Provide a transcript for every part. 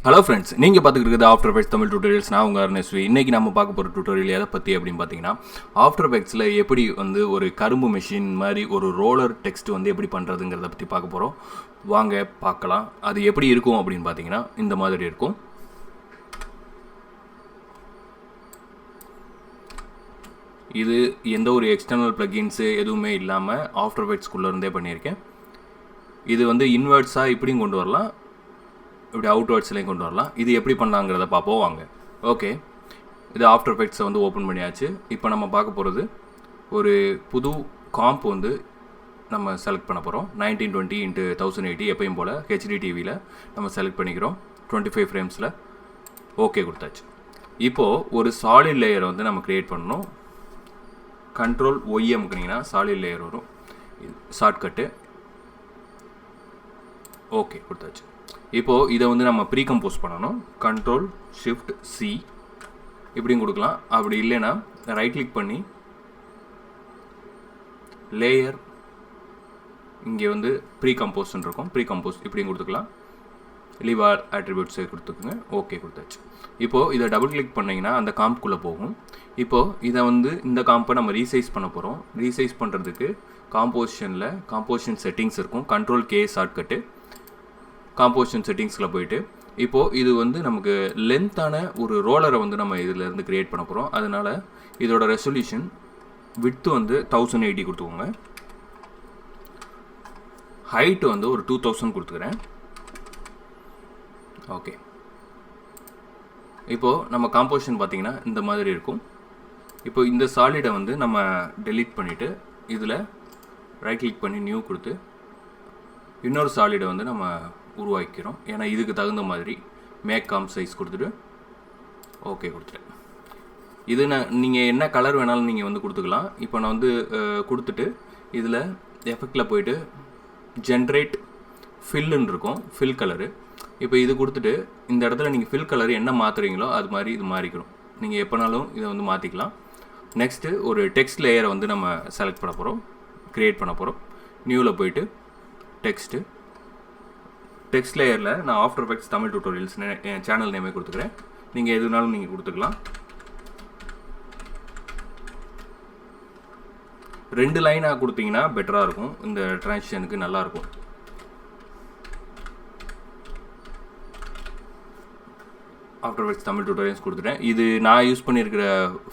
Hello friends, நீங்கள் பார்த்துக்கிட்டு இருக்கிறது ஆஃப்டர் எஃபெக்ட்ஸ் தமிழ் டியூட்டோரியல்ஸ். நான் உங்கள் Arun SV. இன்றைக்கி நம்ம பார்க்க போகிற டியூட்டோரியல் எதை பற்றி அப்படின்னு பார்த்தீங்கன்னா, ஆஃப்டர் எஃபெக்ட்ஸில் எப்படி வந்து ஒரு கரும்பு மெஷின் மாதிரி ஒரு ரோலர் டெக்ஸ்ட் வந்து எப்படி பண்ணுறதுங்கிறத பற்றி பார்க்க போகிறோம். வாங்க பார்க்கலாம். அது எப்படி இருக்கும் அப்படின்னு பார்த்தீங்கன்னா இந்த மாதிரி இருக்கும். இது எந்த ஒரு எக்ஸ்டர்னல் ப்ளகின்ஸு எதுவுமே இல்லாமல் ஆஃப்டர் எஃபெக்ட்ஸ்குள்ளே இருந்தே பண்ணியிருக்கேன். இது வந்து இன்வெர்ட்ஸாக இப்படியும் கொண்டு வரலாம், இப்படி அவுட்வர்ட்ஸ்லேயும் கொண்டு வரலாம். இது எப்படி பண்ணலாங்கிறத பார்ப்போம் வாங்க. ஓகே, இது ஆஃப்டர் எஃபெக்ட்ஸை வந்து ஓப்பன் பண்ணியாச்சு. இப்போ நம்ம பார்க்க போகிறது ஒரு புது காம்ப் வந்து நம்ம செலக்ட் பண்ண போகிறோம். 1920x1080 எப்பயும் போல் ஹெச்டி டிவியில் நம்ம செலக்ட் பண்ணிக்கிறோம் 25 ஃப்ரேம்ஸில். ஓகே கொடுத்தாச்சு. இப்போது ஒரு சாலிட் லேயரை வந்து நம்ம க்ரியேட் பண்ணணும். கண்ட்ரோல் ஒய் அமுக்குனிங்கன்னா சாலிட் லேயர் வரும், ஷார்ட்கட்டு. ஓகே கொடுத்தாச்சு. இப்போது இதை வந்து நம்ம ப்ரீ கம்போஸ் பண்ணணும். கண்ட்ரோல் ஷிஃப்ட் சி இப்படியும் கொடுக்கலாம். அப்படி இல்லைன்னா ரைட் கிளிக் பண்ணி லேயர் இங்கே வந்து ப்ரீ கம்போஸ்ன்னு இருக்கும், ப்ரீ கம்போஸ் இப்படியும் கொடுத்துக்கலாம். லீவ் ஆல் ஆட்ரிபியூட்ஸை கொடுத்துக்குங்க. ஓகே கொடுத்தாச்சு. இப்போது இதை டபுள் கிளிக் பண்ணிங்கன்னா அந்த காம்ப்குள்ளே போகும். இப்போது இதை வந்து இந்த காம்பை நம்ம ரீசைஸ் பண்ண போகிறோம். ரீசைஸ் பண்ணுறதுக்கு காம்போசிஷன் செட்டிங்ஸ் இருக்கும். Control K shortcut. காம்போசிஷன் செட்டிங்ஸில் போயிட்டு இப்போது இது வந்து நமக்கு லென்த்தான ஒரு ரோலரை வந்து நம்ம இதிலேருந்து க்ரியேட் பண்ண போகிறோம். அதனால் இதோட ரெசல்யூஷன் விட்த்து வந்து 1080 கொடுத்துக்கோங்க. ஹைட்டு வந்து ஒரு 2000 கொடுத்துக்கிறேன். ஓகே, இப்போது நம்ம காம்போசிஷன் பார்த்திங்கன்னா இந்த மாதிரி இருக்கும். இப்போ இந்த சாலிடை வந்து நம்ம டெலீட் பண்ணிவிட்டு இதில் ரைட் கிளிக் பண்ணி நியூ கொடுத்து இன்னொரு சாலிடை வந்து நம்ம உருவாக்கிறோம். ஏன்னா இதுக்கு தகுந்த மாதிரி மேக் காம் சைஸ் கொடுத்துட்டு ஓகே கொடுத்துட்டேன். இது நீங்கள் என்ன கலர் வேணாலும் நீங்கள் வந்து கொடுத்துக்கலாம். இப்போ நான் வந்து கொடுத்துட்டு இதில் எஃபெக்டில் போயிட்டு ஜென்ரேட் ஃபில்லுன்னு இருக்கும், ஃபில் கலரு. இப்போ இது கொடுத்துட்டு இந்த இடத்துல நீங்கள் ஃபில் கலர் என்ன மாற்றுறீங்களோ அது மாதிரி இது மாறிக்கணும். நீங்கள் எப்போனாலும் இதை வந்து மாற்றிக்கலாம். நெக்ஸ்ட்டு ஒரு டெக்ஸ்ட் லேயரை வந்து நம்ம செலக்ட் பண்ண போகிறோம், க்ரியேட் பண்ண போகிறோம். நியூவில் போயிட்டு டெக்ஸ்ட் லேயரில் நான் ஆஃப்டர் எஃபெக்ட்ஸ் தமிழ் டியூட்டோரியல்ஸ் என் சேனல் நேமே கொடுத்துக்கிறேன். நீங்கள் எதுனாலும் நீங்கள் கொடுத்துக்கலாம். 2 லைனாக கொடுத்தீங்கன்னா பெட்டராக இருக்கும், இந்த ட்ரான்சிஷனுக்கு நல்லாயிருக்கும். ஆஃப்டர் எஃபெக்ட்ஸ் தமிழ் டியூட்டோரியல்ஸ் கொடுத்துட்டேன். இது நான் யூஸ் பண்ணியிருக்கிற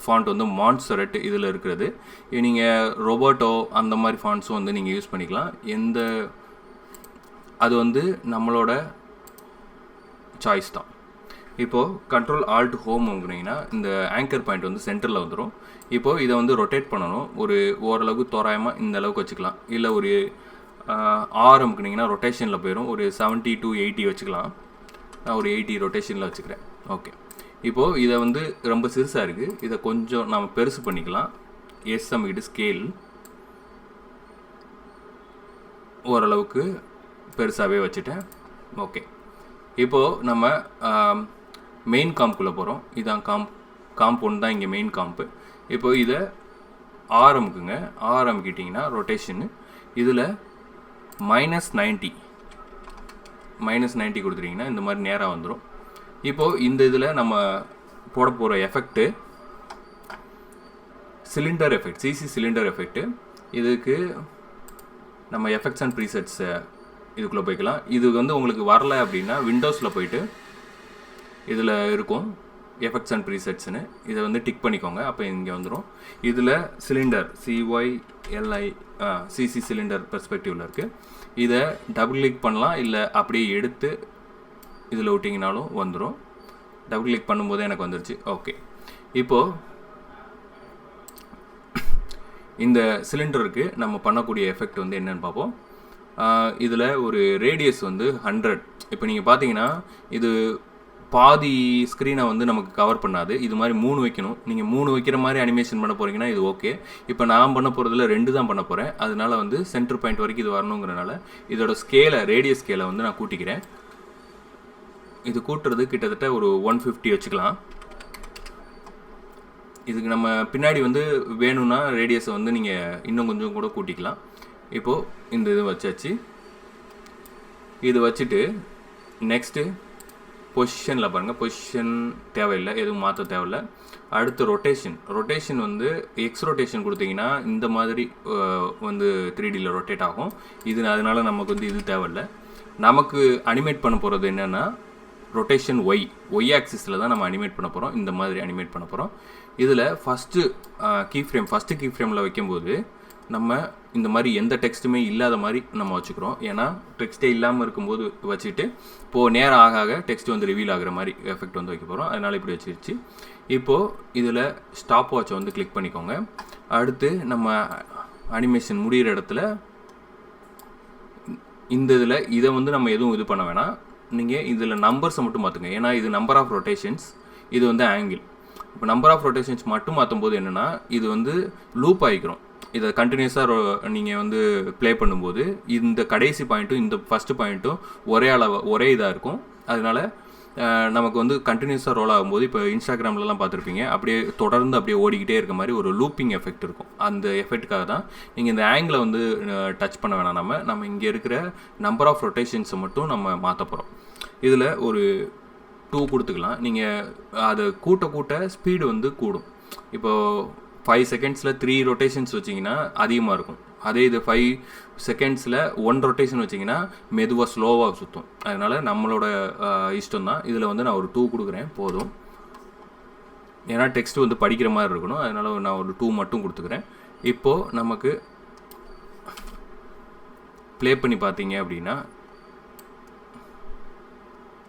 ஃபாண்ட் வந்து மான்சரெட் இதில் இருக்கிறது. நீங்கள் ரோபோட்டோ அந்த மாதிரி ஃபாண்ட்ஸும் வந்து நீங்கள் யூஸ் பண்ணிக்கலாம். அது வந்து நம்மளோட சாய்ஸ் தான். இப்போது கண்ட்ரோல் ஆல்ட் ஹோம் வாங்கினீங்கன்னா இந்த ஆங்கர் பாயிண்ட் வந்து சென்டரில் வந்துடும். இப்போது இதை வந்து ரொட்டேட் பண்ணணும். ஒரு ஓரளவுக்கு தோராயமாக இந்த அளவுக்கு வச்சுக்கலாம். இல்லை ஒரு ஆரம்பிக்கிட்டிங்கன்னா ரொட்டேஷனில் போயிடும். ஒரு 70 to 80 வச்சுக்கலாம். நான் ஒரு 80 ரொட்டேஷனில் வச்சுக்கிறேன். ஓகே, இப்போது இதை வந்து ரொம்ப சிறுசாக இருக்குது, இதை கொஞ்சம் நம்ம பெருசு பண்ணிக்கலாம். எஸ் அமிக்கிட்டு ஸ்கேல் ஓரளவுக்கு பெருசாகவே வச்சுட்டேன். ஓகே, இப்போது நம்ம மெயின் காம்ப்குள்ளே போகிறோம். இதான் காம்ப் ஒன்று தான் இங்கே மெயின் காம்ப்பு. இப்போது இதை ஆரம்பிக்கிட்டிங்கன்னா ரொட்டேஷனு இதில் -90 கொடுத்துட்டிங்கன்னா இந்த மாதிரி நேராக வந்துடும். இப்போது இந்த இதில் நம்ம போட போகிற effect cylinder effect, CC cylinder effect. இதுக்கு நம்ம எஃபெக்ட்ஸ் அண்ட் ப்ரீசெட்ஸை இதுக்குள்ளே போய்க்கலாம். இது வந்து உங்களுக்கு வரலை அப்படின்னா விண்டோஸில் போயிட்டு இதில் இருக்கும் எஃபெக்ட்ஸ் அண்ட் ப்ரீசெட்ஸ்னு, இதை வந்து டிக் பண்ணிக்கோங்க. அப்போ இங்கே வந்துடும். இதில் சிலிண்டர் சிசி சிலிண்டர் பெர்ஸ்பெக்டிவில் இருக்குது. இதை டபுள் கிளிக் பண்ணலாம், இல்லை அப்படியே எடுத்து இதில் விட்டிங்கனாலும் வந்துடும். டபுள் கிளிக் பண்ணும்போது எனக்கு வந்துருச்சு. ஓகே, இப்போது இந்த சிலிண்டருக்கு நம்ம பண்ணக்கூடிய எஃபெக்ட் வந்து என்னென்னு பார்ப்போம். இதில் ஒரு ரேடியஸ் வந்து 100. இப்போ நீங்கள் பார்த்தீங்கன்னா இது பாதி ஸ்க்ரீனை வந்து நமக்கு கவர் பண்ணாது. இது மாதிரி 3 வைக்கணும். நீங்கள் 3 வைக்கிற மாதிரி அனிமேஷன் பண்ண போகிறீங்கன்னா இது ஓகே. இப்போ நான் பண்ண போகிறதுல 2 தான் பண்ண போகிறேன். அதனால வந்து சென்டர் பாயிண்ட் வரைக்கும் இது வரணுங்கிறனால இதோட ரேடியஸ் ஸ்கேலை வந்து நான் கூட்டிக்கிறேன். இது கூட்டுறது கிட்டத்தட்ட ஒரு 150 வச்சுக்கலாம். இதுக்கு நம்ம பின்னாடி வந்து வேணும்னா ரேடியஸை வந்து நீங்கள் இன்னும் கொஞ்சம் கூட கூட்டிக்கலாம். இப்போது இந்த இது வச்சாச்சு. இது வச்சுட்டு நெக்ஸ்ட்டு பொசிஷனில் பாருங்கள், பொசிஷன் தேவையில்லை, எதுவும் மாற்ற தேவையில்லை. அடுத்து ரொட்டேஷன் வந்து எக்ஸ் ரொட்டேஷன் கொடுத்தீங்கன்னா இந்த மாதிரி வந்து 3Dயில் ரொட்டேட் ஆகும். அதனால் நமக்கு வந்து இது தேவையில்லை. நமக்கு அனிமேட் பண்ண போகிறது என்னென்னா ரொட்டேஷன் ஒய் ஆக்சிஸில் தான் நம்ம அனிமேட் பண்ண போகிறோம். இந்த மாதிரி அனிமேட் பண்ண போகிறோம். இதில் ஃபஸ்ட்டு கீ ஃப்ரேமில் வைக்கும்போது நம்ம இந்த மாதிரி எந்த டெக்ஸ்ட்டுமே இல்லாத மாதிரி நம்ம வச்சுக்கிறோம். ஏன்னா டெக்ஸ்ட்டே இல்லாமல் இருக்கும்போது வச்சுட்டு இப்போது நேரம் ஆக டெக்ஸ்ட் வந்து ரிவீல் ஆகிற மாதிரி எஃபெக்ட் வந்து வைக்க போகிறோம். அதனால் இப்படி வச்சிருச்சு. இப்போது இதில் ஸ்டாப் வாட்சை வந்து கிளிக் பண்ணிக்கோங்க. அடுத்து நம்ம அனிமேஷன் முடிகிற இடத்துல இந்த இதை வந்து நம்ம எதுவும் இது பண்ண வேணாம். நீங்கள் இதில் நம்பர்ஸை மட்டும் மாற்றுங்க. ஏன்னா இது நம்பர் ஆஃப் ரொட்டேஷன்ஸ், இது வந்து ஆங்கிள். இப்போ நம்பர் ஆஃப் ரொட்டேஷன்ஸ் மட்டும் மாற்றும் போது என்னென்னா இது வந்து லூப் ஆகிக்கிறோம். இதை கண்டினியூஸாக நீங்கள் வந்து ப்ளே பண்ணும்போது இந்த கடைசி பாயிண்ட்டும் இந்த ஃபஸ்ட்டு பாயிண்ட்டும் ஒரே இதாக இருக்கும். அதனால் நமக்கு வந்து கண்டினியூஸாக ரோல் ஆகும்போது இப்போ இன்ஸ்டாகிராம்லலாம் பார்த்துருப்பீங்க, அப்படியே தொடர்ந்து அப்படியே ஓடிக்கிட்டே இருக்க மாதிரி ஒரு லூப்பிங் எஃபெக்ட் இருக்கும். அந்த எஃபெக்ட்டுக்காக தான் நீங்கள் இந்த ஆங்கிளை வந்து டச் பண்ண வேணாம். நம்ம இங்கே இருக்கிற நம்பர் ஆஃப் ரொட்டேஷன்ஸை மட்டும் நம்ம மாற்ற போகிறோம். இதில் ஒரு 2 கொடுத்துக்கலாம். நீங்கள் அதை கூட்ட ஸ்பீடு வந்து கூடும். இப்போது 5 செகண்ட்ஸில் 3 ரொட்டேஷன்ஸ் வச்சிங்கன்னா அதிகமாக இருக்கும். அதே இது 5 செகண்ட்ஸில் 1 ரொட்டேஷன் வச்சிங்கன்னா மெதுவாக ஸ்லோவாக சுற்றும். அதனால் நம்மளோட இஷ்டம் தான். இதில் வந்து நான் ஒரு 2 கொடுக்குறேன் போதும். ஏன்னா டெக்ஸ்ட் வந்து படிக்கிற மாதிரி இருக்கணும். அதனால் நான் ஒரு 2 மட்டும் கொடுத்துக்கிறேன். இப்போது நமக்கு ப்ளே பண்ணி பார்த்தீங்க அப்படின்னா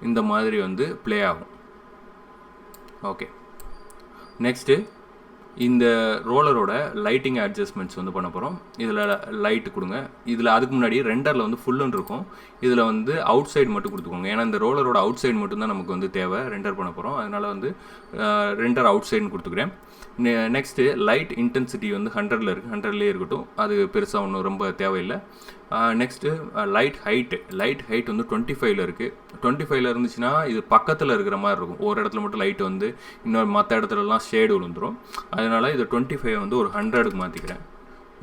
இந்த மாதிரி வந்து ப்ளே ஆகும். ஓகே, நெக்ஸ்ட்டு இந்த ரோலரோட லைட்டிங் அட்ஜஸ்ட்மெண்ட்ஸ் வந்து பண்ண போகிறோம். இதில் லைட்டு கொடுங்க. இதில் அதுக்கு முன்னாடி ரெண்டரில் வந்து ஃபுல்லுன்னு இருக்கும். இதில் வந்து அவுட் சைடு மட்டும் கொடுத்துக்கோங்க. ஏன்னா இந்த ரோலரோட அவுட் சைடு மட்டும்தான் நமக்கு வந்து தேவை, ரெண்டர் பண்ண போகிறோம். அதனால் வந்து ரெண்டர் அவுட் சைடுன்னு கொடுத்துக்கிறேன். நெக்ஸ்ட்டு லைட் இன்டென்சிட்டி வந்து 100ல் இருக்குது, 100லேயே இருக்கட்டும். அது பெருசாக ஒன்றும் ரொம்ப தேவையில்லை. நெக்ஸ்ட்டு லைட் ஹைட் வந்து 25ல் இருக்குது. 25ல் இருந்துச்சுன்னா இது பக்கத்தில் இருக்கிற மாதிரி இருக்கும். ஒரு இடத்துல மட்டும் லைட் வந்து இன்னொரு மற்ற இடத்துலலாம் ஷேடு விழுந்துடும். அதனால் இது 25 வந்து ஒரு 100க்கு மாற்றிக்கிறேன்.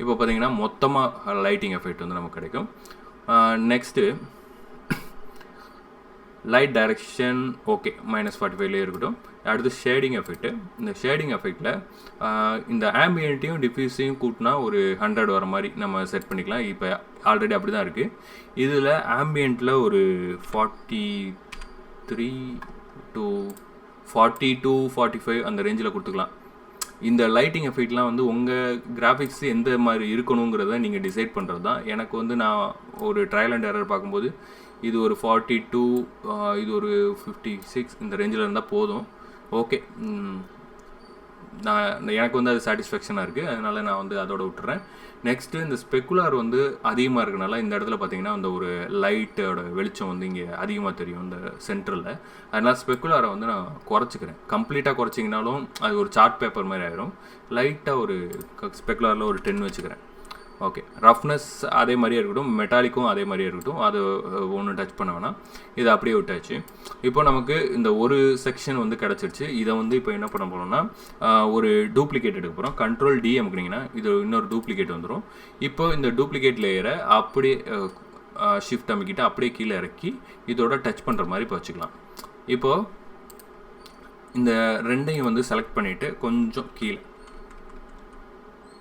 இப்போ பார்த்தீங்கன்னா மொத்தமாக லைட்டிங் எஃபெக்ட் வந்து நமக்கு கிடைக்கும். நெக்ஸ்ட்டு லைட் டைரக்ஷன் ஓகே -45லேயே இருக்கட்டும். அடுத்து ஷேடிங் எஃபெக்ட்டு. இந்த ஷேடிங் எஃபெக்டில் இந்த ஆம்பியன்ட்டையும் டிஃப்யூஸையும் கூட்டினா ஒரு 100 வர மாதிரி நம்ம செட் பண்ணிக்கலாம். இப்போ ஆல்ரெடி அப்படி தான் இருக்குது. இதில் ஆம்பியண்ட்டில் ஒரு 43 to 45 அந்த ரேஞ்சில் கொடுத்துக்கலாம். இந்த லைட்டிங் எஃபெக்ட்லாம் வந்து உங்கள் கிராஃபிக்ஸ் எந்த மாதிரி இருக்கணுங்கிறத நீங்கள் டிசைட் பண்ணுறது தான். எனக்கு வந்து நான் ஒரு ட்ரையல் அண்ட் எரர் பார்க்கும்போது இது ஒரு 42, இது ஒரு 56 இந்த ரேஞ்சில் இருந்தால் போதும். ஓகே, எனக்கு வந்து அது சாட்டிஸ்ஃபேக்ஷனாக இருக்குது. அதனால் நான் வந்து அதோட விட்டுறேன். நெக்ஸ்ட்டு இந்த ஸ்பெக்குலார் வந்து அதிகமாக இருக்கனால இந்த இடத்துல பார்த்தீங்கன்னா அந்த ஒரு லைட்டோட வெளிச்சம் வந்து இங்கே அதிகமாக தெரியும் இந்த சென்டரில். அதனால் ஸ்பெக்குலாரை வந்து நான் குறைச்சிக்கிறேன். கம்ப்ளீட்டாக குறைச்சிங்கனாலும் அது ஒரு சார்ட் பேப்பர் மாதிரி ஆயிரும். லைட்டாக ஒரு ஸ்பெக்குலாரில் ஒரு 10 வச்சுக்கிறேன். ஓகே, ரஃப்னஸ் அதே மாதிரியே இருக்கட்டும், மெட்டாலிக்கும் அதே மாதிரியே இருக்கட்டும். அது ஒன்றும் டச் பண்ண வேணாம். இதை அப்படியே விட்டாச்சு. இப்போ நமக்கு இந்த ஒரு செக்ஷன் வந்து கிடச்சிருச்சு. இதை வந்து இப்போ என்ன பண்ண போகிறோம்னா ஒரு டூப்ளிகேட் எடுக்க போகிறோம். Ctrl D அமுக்குனீங்கன்னா இது இன்னொரு டூப்ளிகேட் வந்துடும். இப்போ இந்த டூப்ளிகேட் லேயரை அப்படியே ஷிஃப்ட் அமைக்கிட்டு அப்படியே கீழே இறக்கி இதோட டச் பண்ணுற மாதிரி இப்போ வச்சுக்கலாம். இப்போது இந்த ரெண்டையும் வந்து செலக்ட் பண்ணிவிட்டு கொஞ்சம் கீழே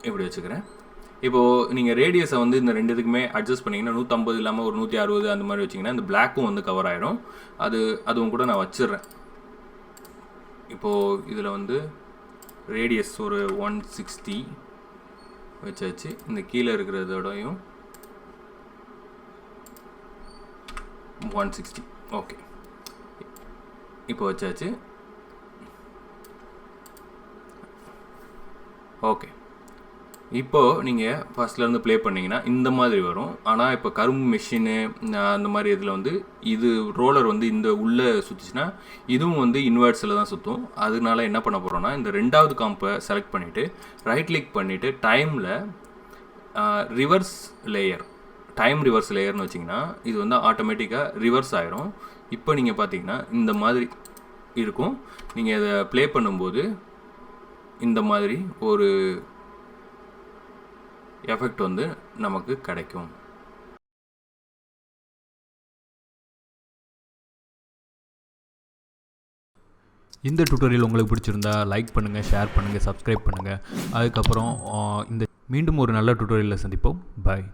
இப்படி வச்சுக்கிறேன். இப்போது நீங்கள் ரேடியஸை வந்து இந்த ரெண்டுத்துக்குமே அட்ஜஸ்ட் பண்ணிங்கன்னா 150 இல்லாமல் ஒரு 160 அந்த மாதிரி வச்சிங்கன்னா இந்த பிளாக்கும் வந்து கவர் ஆகிடும். அதுவும் கூட நான் வச்சிடுறேன். இப்போது இதில் வந்து ரேடியஸ் ஒரு 160 வச்சாச்சு. இந்த கீழே இருக்கிறதோடையும் 160 ஓகே இப்போ வச்சாச்சு. ஓகே, இப்போது நீங்கள் ஃபஸ்ட்லேருந்து ப்ளே பண்ணிங்கன்னா இந்த மாதிரி வரும். ஆனால் இப்போ கரும்பு மெஷினு அந்த மாதிரி இதில் வந்து இது ரோலர் வந்து இந்த உள்ளே சுற்றுச்சுன்னா இதுவும் வந்து இன்வெர்ட்ஸில் தான் சுற்றும். அதனால என்ன பண்ண போகிறோன்னா இந்த ரெண்டாவது காம்பை செலக்ட் பண்ணிவிட்டு ரைட் கிளிக் பண்ணிவிட்டு டைமில் ரிவர்ஸ் லேயர்னு வச்சிங்கன்னா இது வந்து ஆட்டோமேட்டிக்காக ரிவர்ஸ் ஆயிரும். இப்போ நீங்கள் பார்த்தீங்கன்னா இந்த மாதிரி இருக்கும். நீங்கள் இதை ப்ளே பண்ணும்போது இந்த மாதிரி ஒரு எஃபெக்ட் வந்து நமக்கு கிடைக்கும். இந்த டியூட்டோரியல் உங்களுக்கு பிடிச்சிருந்தா லைக் பண்ணுங்கள், ஷேர் பண்ணுங்கள், சப்ஸ்கிரைப் பண்ணுங்கள். அதுக்கப்புறம் மீண்டும் ஒரு நல்ல டியூட்டோரியலில் சந்திப்போம். பாய்.